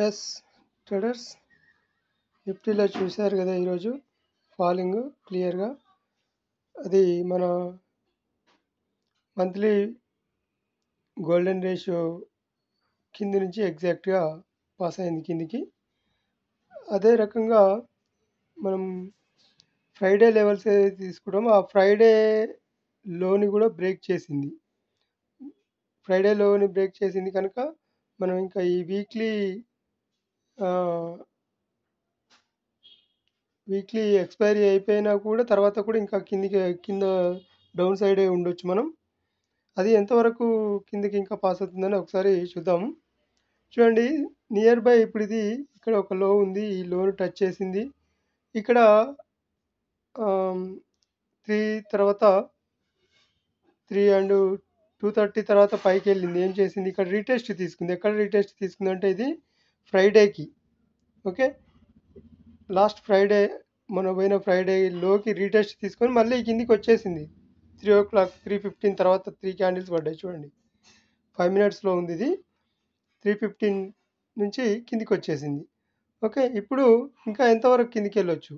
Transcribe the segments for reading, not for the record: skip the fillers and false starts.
Yes traders, నిఫ్టీలో చూశారు కదా ఈరోజు ఫాలింగ్ క్లియర్గా. అది మన మంత్లీ గోల్డెన్ రేషియో కింది నుంచి ఎగ్జాక్ట్గా పాస్ అయింది కిందికి. అదే రకంగా మనం ఫ్రైడే లెవెల్స్ ఏదైతే తీసుకుంటామో ఆ ఫ్రైడే లోని కూడా బ్రేక్ చేసింది. ఫ్రైడే లోని బ్రేక్ చేసింది కనుక మనం ఇంకా ఈ వీక్లీ ఎక్స్పైరీ అయిపోయినా కూడా తర్వాత కూడా ఇంకా కింద డౌన్ సైడే ఉండొచ్చు మనం. అది ఎంతవరకు కిందకి ఇంకా పాస్ అవుతుందని ఒకసారి చూద్దాము. చూడండి, నియర్ బై ఇప్పుడు ఇది ఇక్కడ ఒక లో ఉంది, ఈ లోను టచ్ చేసింది. ఇక్కడ 3 తర్వాత 3 అండ్ 2:30 తర్వాత పైకి వెళ్ళింది. ఏం చేసింది, ఇక్కడ రీటెస్ట్ తీసుకుంది. ఎక్కడ రీటెస్ట్ తీసుకుందంటే ఇది ఫ్రైడేకి. ఓకే, లాస్ట్ ఫ్రైడే మన పోయిన ఫ్రైడే లోకి రీటెస్ట్ తీసుకొని మళ్ళీ కిందికి వచ్చేసింది. 3 o'clock 3:15 తర్వాత 3 క్యాండిల్స్ పడ్డాయి. చూడండి, 5 minutesలో ఉంది ఇది. 3:15 నుంచి కిందికి వచ్చేసింది. ఓకే, ఇప్పుడు ఇంకా ఎంతవరకు కిందికి వెళ్ళొచ్చు.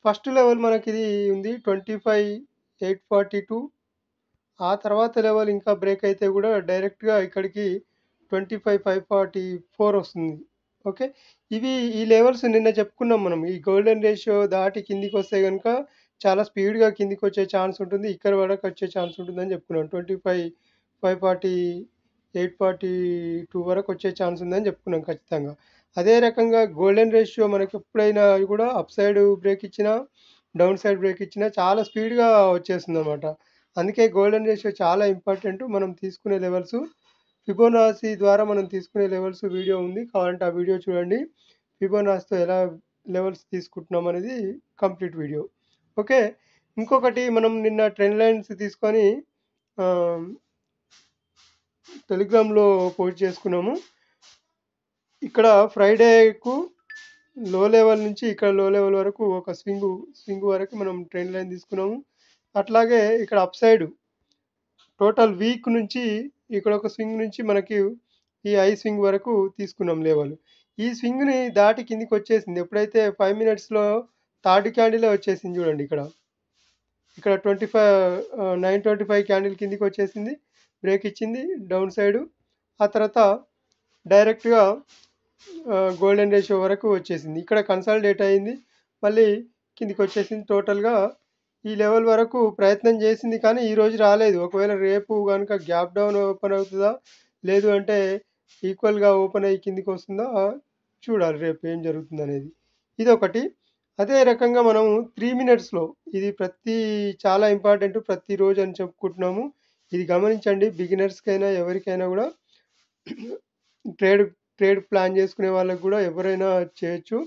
ఫస్ట్ లెవెల్ మనకి ఇది ఉంది 25,842. ఆ తర్వాత లెవెల్ ఇంకా బ్రేక్ అయితే కూడా డైరెక్ట్గా ఇక్కడికి 25,544 వస్తుంది. ఓకే, ఈ లెవెల్స్ నిన్న చెప్పుకున్నాం మనం. ఈ గోల్డెన్ రేషియో దాటి కిందికి వస్తే కనుక చాలా స్పీడ్గా కిందికి వచ్చే ఛాన్స్ ఉంటుంది, ఇక్కడ వరకు వచ్చే ఛాన్స్ ఉంటుంది అని చెప్పుకున్నాం. 25,540 842 వరకు వచ్చే ఛాన్స్ ఉందని చెప్పుకున్నాం ఖచ్చితంగా. అదే రకంగా గోల్డెన్ రేషియో మనకి ఎప్పుడైనా కూడా అప్ సైడ్ బ్రేక్ ఇచ్చినా డౌన్ సైడ్ బ్రేక్ ఇచ్చినా చాలా స్పీడ్గా వచ్చేస్తుంది అనమాట. అందుకే గోల్డెన్ రేషియో చాలా ఇంపార్టెంట్. మనం తీసుకునే లెవెల్స్ ఫిబోనాసీ ద్వారా మనం తీసుకునే లెవెల్స్ వీడియో ఉంది, కావాలంటే ఆ వీడియో చూడండి. ఫిబోనాసీతో ఎలా లెవెల్స్ తీసుకుంటున్నాం అనేది కంప్లీట్ వీడియో. ఓకే, ఇంకొకటి మనం నిన్న ట్రెండ్ లైన్స్ తీసుకొని టెలిగ్రామ్లో పోస్ట్ చేసుకున్నాము. ఇక్కడ ఫ్రైడేకు లో లెవెల్ నుంచి ఇక్కడ లో లెవెల్ వరకు ఒక స్వింగ్ వరకు మనం ట్రెండ్ లైన్ తీసుకున్నాము. అట్లాగే ఇక్కడ అప్ సైడ్ టోటల్ వీక్ నుంచి ఇక్కడ ఒక స్వింగ్ నుంచి మనకి ఈ ఐ స్వింగ్ వరకు తీసుకున్నాం లెవెల్. ఈ స్వింగ్ని దాటి కిందికి వచ్చేసింది. ఎప్పుడైతే 5 minutesలో థర్డ్ క్యాండిలే వచ్చేసింది. చూడండి, ఇక్కడ 925 క్యాండిల్ కిందికి వచ్చేసింది, బ్రేక్ ఇచ్చింది డౌన్ సైడు. ఆ తర్వాత డైరెక్ట్గా గోల్డెన్ రేషియో వరకు వచ్చేసింది. ఇక్కడ కన్సాలిడేట్ అయింది, మళ్ళీ కిందికి వచ్చేసింది. టోటల్గా ఈ లెవెల్ వరకు ప్రయత్నం చేసింది కానీ ఈరోజు రాలేదు. ఒకవేళ రేపు కనుక గ్యాప్ డౌన్ ఓపెన్ అవుతుందా, లేదు అంటే ఈక్వల్గా ఓపెన్ అయ్యి కిందికి వస్తుందా చూడాలి రేపు ఏం జరుగుతుంది అనేది. ఇది ఒకటి. అదే రకంగా మనం 3 minutesలో ఇది చాలా ఇంపార్టెంట్, ప్రతిరోజు అని చెప్పుకుంటున్నాము. ఇది గమనించండి, బిగినర్స్కైనా ఎవరికైనా కూడా ట్రేడ్ ప్లాన్ చేసుకునే వాళ్ళకి కూడా ఎవరైనా చేయొచ్చు.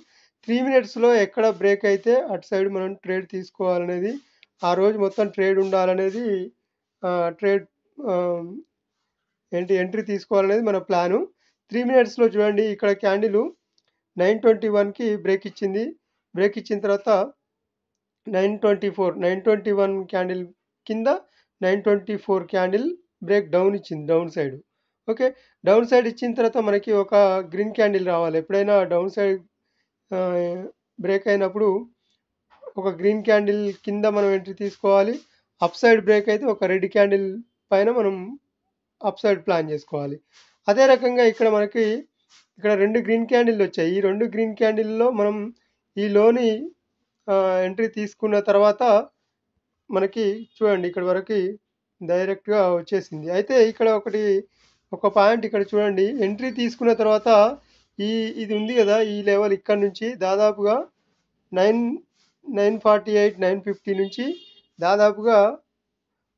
3 minutesలో ఎక్కడ బ్రేక్ అయితే అటు సైడ్ మనం ట్రేడ్ తీసుకోవాలనేది, ఆ రోజు మొత్తం ట్రేడ్ ఉండాలనేది, ట్రేడ్ ఎంట్రీ తీసుకోవాలనేది మన ప్లాను. 3 minutesలో చూడండి, ఇక్కడ క్యాండిల్ 921కి బ్రేక్ ఇచ్చింది. బ్రేక్ ఇచ్చిన తర్వాత 921 క్యాండిల్ కింద 924 క్యాండిల్ బ్రేక్ డౌన్ ఇచ్చింది down side. Okay, down side ఇచ్చిన తర్వాత మనకి ఒక గ్రీన్ క్యాండిల్ రావాలి. ఎప్పుడైనా డౌన్ సైడ్ బ్రేక్ అయినప్పుడు ఒక గ్రీన్ క్యాండిల్ కింద మనం ఎంట్రీ తీసుకోవాలి. అప్ సైడ్ బ్రేక్ అయితే ఒక రెడ్ క్యాండిల్ పైన మనం అప్ సైడ్ ప్లాన్ చేసుకోవాలి. అదే రకంగా ఇక్కడ మనకి ఇక్కడ 2 గ్రీన్ క్యాండిల్ వచ్చాయి. ఈ 2 గ్రీన్ క్యాండిల్లో మనం ఈ లోని ఎంట్రీ తీసుకున్న తర్వాత మనకి చూడండి ఇక్కడ వరకు డైరెక్ట్గా వచ్చేసింది. అయితే ఇక్కడ ఒక పాయింట్ ఇక్కడ చూడండి, ఎంట్రీ తీసుకున్న తర్వాత ఇది ఉంది కదా, ఈ లెవెల్ ఇక్కడ నుంచి దాదాపుగా 948 950 నుంచి దాదాపుగా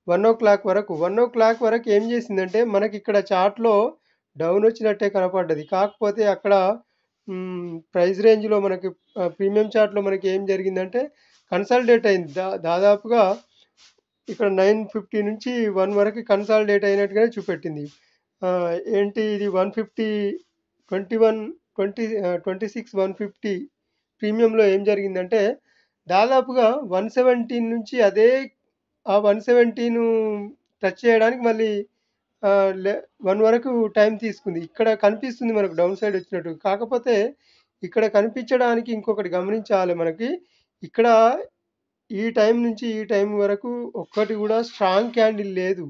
1 o'clock వరకు ఏం చేసిందంటే మనకి ఇక్కడ చార్ట్లో డౌన్ వచ్చినట్టే కనపడ్డది. కాకపోతే అక్కడ ప్రైస్ రేంజ్లో మనకి ప్రీమియం చార్ట్లో మనకి ఏం జరిగిందంటే కన్సాలిడేట్ అయింది. దాదాపుగా ఇక్కడ 950 నుంచి 1 వరకు కన్సాలిడేట్ అయినట్టుగానే చూపెట్టింది. ఇది 150 26 150 ప్రీమియంలో ఏం జరిగిందంటే దాదాపుగా 117 నుంచి ఆ 117 టచ్ చేయడానికి మళ్ళీ 1 వరకు టైం తీసుకుంది. ఇక్కడ కనిపిస్తుంది మనకు డౌన్ సైడ్ వచ్చినట్టు. కాకపోతే ఇక్కడ కనిపించడానికి ఇంకొకటి గమనించాలి మనకి. ఇక్కడ ఈ టైం నుంచి ఈ టైం వరకు ఒక్కటి కూడా స్ట్రాంగ్ క్యాండిల్ లేదు.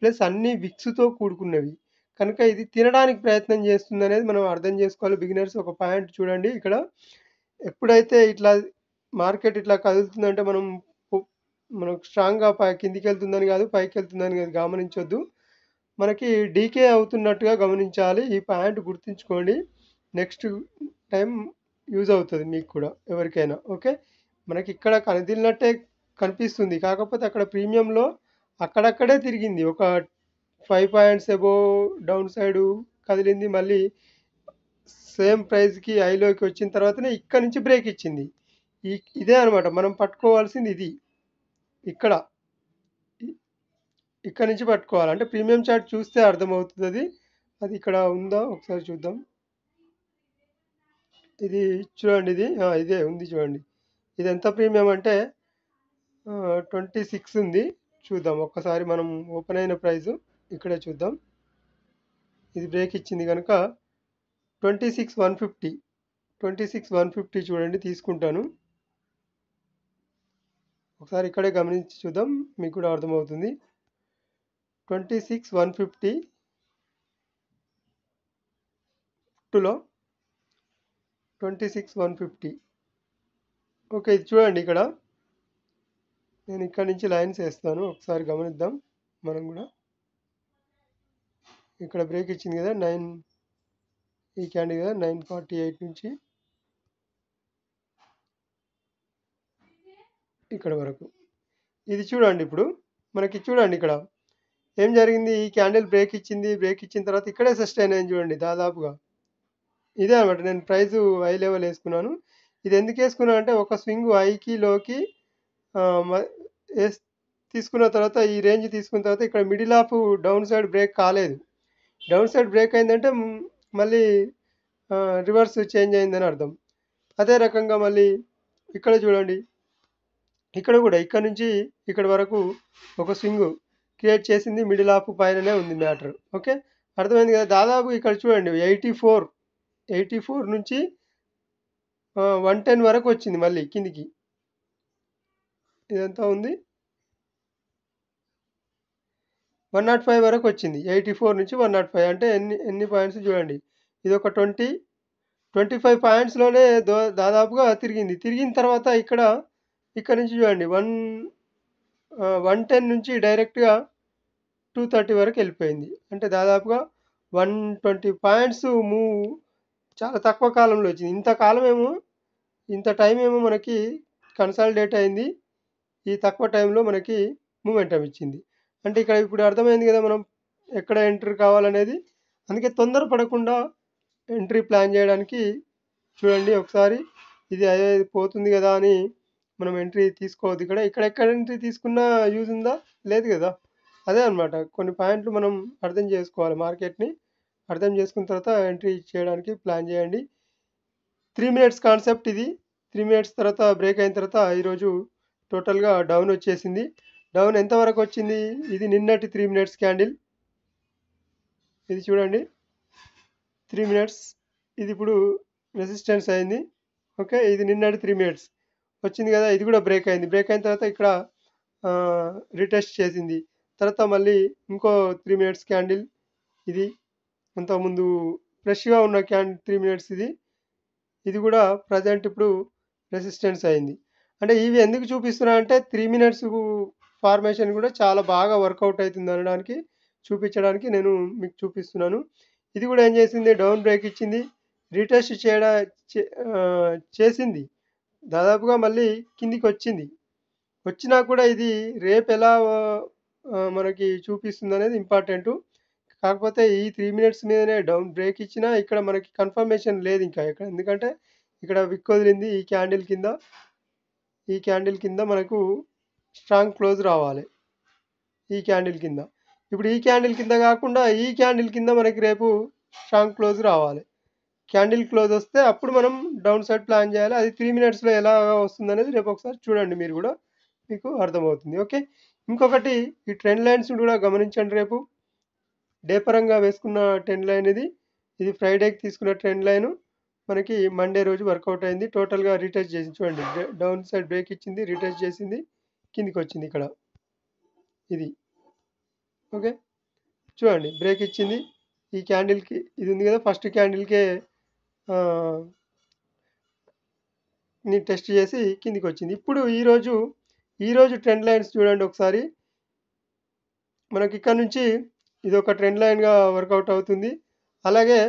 ప్లస్ అన్నీ విక్స్‌తో కూడుకున్నవి. కనుక ఇది తినడానికి ప్రయత్నం చేస్తుందనేది మనం అర్థం చేసుకోవాలి బిగినర్స్. ఒక పాయింట్ చూడండి ఇక్కడ. ఎప్పుడైతే ఇట్లా మార్కెట్ ఇట్లా కదులుతుందంటే పు మనకు స్ట్రాంగ్‌గా కిందికెళ్తుందని కాదు, పైకెళ్తుందని కాదు గమనించొద్దు. మనకి డీకే అవుతున్నట్టుగా గమనించాలి. ఈ పాయింట్ గుర్తుంచుకోండి. నెక్స్ట్ టైం యూజ్ అవుతది మీకు కూడా ఎవరికైనా. ఓకే. మనకి ఇక్కడ కదిలినట్టే కనిపిస్తుంది. కాకపోతే అక్కడ ప్రీమియంలో అక్కడక్కడే తిరిగింది. ఒక 5 పాయింట్స్ అబోవ్ డౌన్ సైడు కదిలింది. మళ్ళీ సేమ్ ప్రైస్‌కి హైలోకి వచ్చిన తర్వాతనే ఇక్కడి నుంచి బ్రేక్ ఇచ్చింది. ఇదే అన్నమాట మనం పట్టుకోవాల్సింది ఇది. ఇక్కడ. ఇ ఇక్కడి నుంచి పట్టుకోవాలి. అంటే ప్రీమియం చార్ట్ చూస్తే అర్థమవుతదది. అది ఇక్కడ ఉందా ఒకసారి చూద్దాం. ఇది చూడండి ఇది. ఇదే ఉంది చూడండి. ఇదెంత ప్రీమియం అంటే 26 ఉంది. చూద్దాం ఒక్కసారి మనం ఓపెన్ అయిన ప్రైసు ఇక్కడే చూద్దాం. ఇది బ్రేక్ ఇచ్చింది గనుక 26,150 26,150 చూడండి తీసుకుంటాను. ఒకసారి ఇక్కడే గమనించి చూద్దాం. మీకు కూడా అర్థమవుతుంది. 26,150 లో 26,150. ఓకే. ఇది చూడండి ఇక్కడ. నేను ఇక్కడి నుంచి లైన్స్ వేస్తాను. ఒకసారి గమనిద్దాం మనం కూడా. ఇక్కడ బ్రేక్ ఇచ్చింది కదా 9 ఈ క్యాండిల్ కదా 948 నుంచి ఇక్కడ వరకు. ఇది చూడండి ఇప్పుడు. మనకి చూడండి ఇక్కడ. ఏం జరిగింది? ఈ క్యాండిల్ బ్రేక్ ఇచ్చింది. బ్రేక్ ఇచ్చిన తర్వాత ఇక్కడే సస్టైన్ అయింది చూడండి దాదాపుగా. ఇదే అనమాట. నేను ప్రైసు హై లెవెల్ వేసుకున్నాను. ఇది ఎందుకు వేసుకున్నాను అంటే ఒక స్వింగ్ హైకి లోకి ఆహ్, మ ఏస్ తీసుకున్న తర్వాత ఈ రేంజ్ తీసుకున్న తర్వాత ఇక్కడ middle of down side break కాలేదు. డౌన్ సైడ్ బ్రేక్ అయిందంటే మళ్ళీ రివర్స్ చేంజ్ అయిందని అర్థం. అదే రకంగా మళ్ళీ ఇక్కడ చూడండి. ఇక్కడ కూడా ఇక్కడ నుంచి ఇక్కడి వరకు ఒక స్వింగ్ క్రియేట్ చేసింది. మిడిల్ ఆఫ్ పైననే ఉంది మ్యాటర్. ఓకే. అర్థమైంది కదా. దాదాపు ఇక్కడ చూడండి 84 నుంచి 110 వరకు వచ్చింది మళ్ళీ కిందికి. ఇదంతా ఉంది 105 వరకు వచ్చింది. 84 నుంచి 105 అంటే ఎన్ని పాయింట్స్ చూడండి. ఇది ఒక 25 పాయింట్స్‌లోనే దాదాపుగా తిరిగింది. తిరిగిన తర్వాత ఇక్కడ నుంచి చూడండి 110 నుంచి డైరెక్ట్‌గా 230 వరకు వెళ్ళిపోయింది. అంటే దాదాపుగా 120 పాయింట్స్ మూవ్ చాలా తక్కువ కాలంలో వచ్చింది. ఇంత టైం ఏమో మనకి కన్సాలిడేట్ అయింది. ఈ తక్కువ టైంలో మనకి మూమెంటం ఇచ్చింది. అంటే ఇక్కడ ఇప్పుడు అర్థమైంది కదా మనం ఎక్కడ ఎంట్రీ కావాలనేది. అందుకే తొందర పడకుండా ఎంట్రీ ప్లాన్ చేయడానికి చూడండి ఒకసారి. ఇది అదే పోతుంది కదా అని మనం ఎంట్రీ తీసుకోవద్దు ఇక్కడ. ఎక్కడ ఎంట్రీ తీసుకున్నా యూజ్ ఉందా? లేదు కదా. అదే అన్నమాట. కొన్ని పాయింట్లు మనం అర్థం చేసుకోవాలి మార్కెట్‌ని. అర్థం చేసుకున్న తర్వాత ఎంట్రీ చేయడానికి ప్లాన్ చేయండి. 3 మినిట్స్ కాన్సెప్ట్ ఇది. 3 మినిట్స్ తర్వాత బ్రేక్ అయిన తర్వాత ఈరోజు టోటల్‌గా డౌన్ వచ్చేసింది. డౌన్ ఎంత వరకు వచ్చింది? ఇది నిన్నటి 3 మినిట్స్ క్యాండిల్. ఇది చూడండి 3 మినిట్స్. ఇది ఇప్పుడు రెసిస్టెన్స్ అయింది. ఓకే. ఇది నిన్నటి 3 మినిట్స్ వచ్చింది కదా. ఇది కూడా బ్రేక్ అయింది. బ్రేక్ అయిన తర్వాత ఇక్కడ రీటెస్ట్ చేసింది. తర్వాత మళ్ళీ ఇంకో 3 మినిట్స్ క్యాండిల్ ఇది. అంతకుముందు ఫ్రెష్‌గా ఉన్న 3 మినిట్స్ ఇది. ఇది కూడా ప్రెజెంట్ ఇప్పుడు రెసిస్టెన్స్ అయింది. అంటే ఇవి ఎందుకు చూపిస్తున్నా అంటే 3 మినిట్స్ ఫార్మేషన్ కూడా చాలా బాగా వర్కౌట్ అవుతుంది అనడానికి చూపించడానికి నేను మీకు చూపిస్తున్నాను. ఇది కూడా ఏం చేసింది? డౌన్ బ్రేక్ ఇచ్చింది. రీటెస్ట్ చేసింది. దాదాపుగా మళ్ళీ కిందికి వచ్చింది. వచ్చినా కూడా ఇది రేపు ఎలా మనకి చూపిస్తుంది అనేది ఇంపార్టెంటు. కాకపోతే ఈ 3 మినిట్స్ మీదనే డౌన్ బ్రేక్ ఇచ్చినా ఇక్కడ మనకి కన్ఫర్మేషన్ లేదు ఇంకా ఇక్కడ. ఎందుకంటే ఇక్కడ విక్ వదిలింది. ఈ క్యాండిల్ కింద మనకు స్ట్రాంగ్ క్లోజ్ రావాలి. ఈ క్యాండిల్ కింద. ఇప్పుడు ఈ క్యాండిల్ కింద కాకుండా ఈ క్యాండిల్ కింద మనకి రేపు స్ట్రాంగ్ క్లోజ్ రావాలి. క్యాండిల్ క్లోజ్ వస్తే అప్పుడు మనం డౌన్ సైడ్ ప్లాన్ చేయాలి. అది 3 మినిట్స్‌లో ఎలా వస్తుందనేది రేపు ఒకసారి చూడండి మీరు కూడా. మీకు అర్థమవుతుంది. ఓకే. ఇంకొకటి ఈ ట్రెండ్ లైన్స్ కూడా గమనించండి రేపు. డే పరంగా వేసుకున్న ట్రెండ్ లైన్ ఇది. ఇది ఫ్రైడేకి తీసుకున్న ట్రెండ్ లైను మనకి మండే రోజు వర్కౌట్ అయింది. టోటల్‌గా రీటెస్ట్ చేసింది చూడండి. డౌన్ సైడ్ బ్రేక్ ఇచ్చింది, రీటెస్ట్ చేసింది, కిందికొచ్చింది ఇక్కడ. ఇది. ఓకే. చూడండి బ్రేక్ ఇచ్చింది. ఈ క్యాండిల్‌కి ఇది ఉంది కదా! ఫస్ట్ క్యాండిల్‌కే ఆహ్, టెస్ట్ చేసి కిందికొచ్చింది. ఇప్పుడు ఈరోజు ట్రెండ్ లైన్స్ చూడండి ఒకసారి. మనకి ఇక్కడ నుంచి ఇదొక ట్రెండ్ లైన్‌గా వర్కౌట్ అవుతుంది. అలాగే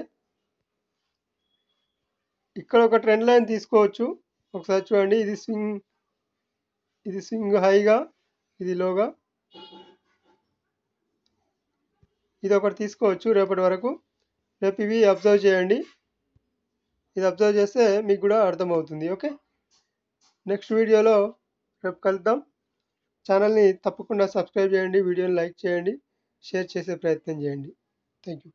ఇక్కడ ఒక ట్రెండ్ లైన్ తీసుకోవచ్చు. ఒకసారి చూడండి. ఇది స్వింగ్ హైగా, ఇది లోగా. ఇదొకటి తీసుకోవచ్చు రేపటి వరకు. రేపు ఇవి అబ్జర్వ్ చేయండి. ఇది అబ్జర్వ్ చేస్తే మీకు కూడా అర్థమవుతుంది. ఓకే. నెక్స్ట్ వీడియోలో రేపు కలుద్దాం. ఛానల్‌ని తప్పకుండా సబ్స్క్రైబ్ చేయండి. వీడియోని లైక్ చేయండి. షేర్ చేసే ప్రయత్నం చేయండి. Thank you.